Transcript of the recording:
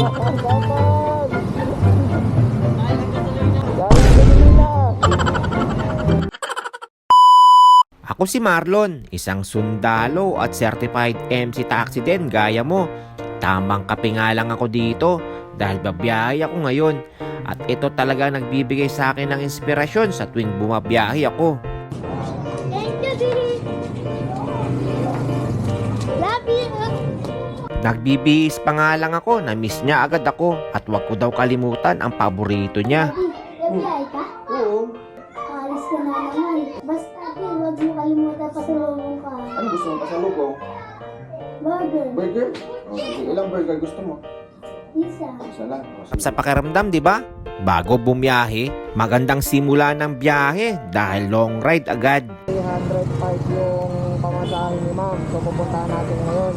Ako si Marlon, isang sundalo at certified MC taxi din gaya mo. Tamang kape nga lang ako dito dahil babiyahe ako ngayon. At ito talaga nagbibigay sa akin ng inspirasyon sa tuwing bumabiyahe ako. Thank you, Didi. Love you. Nagbibihis pa nga lang ako na miss niya agad ako at wag ko daw kalimutan ang paborito niya. Nabiyay ka? Oo. Alis ka na naman. Basta, Di, huwag mo kalimutan pasalubong ka. Ano gusto mo pasalubong? Burger. Burger? O, sige, ilang burger gusto mo? Isa. Isa lang. O, sige. Sa pakiramdam, di ba? Bago bumiyahe, magandang simula ng biyahe dahil long ride agad. 305 yung pamasahe ni ma'am. So pupuntahan natin ngayon.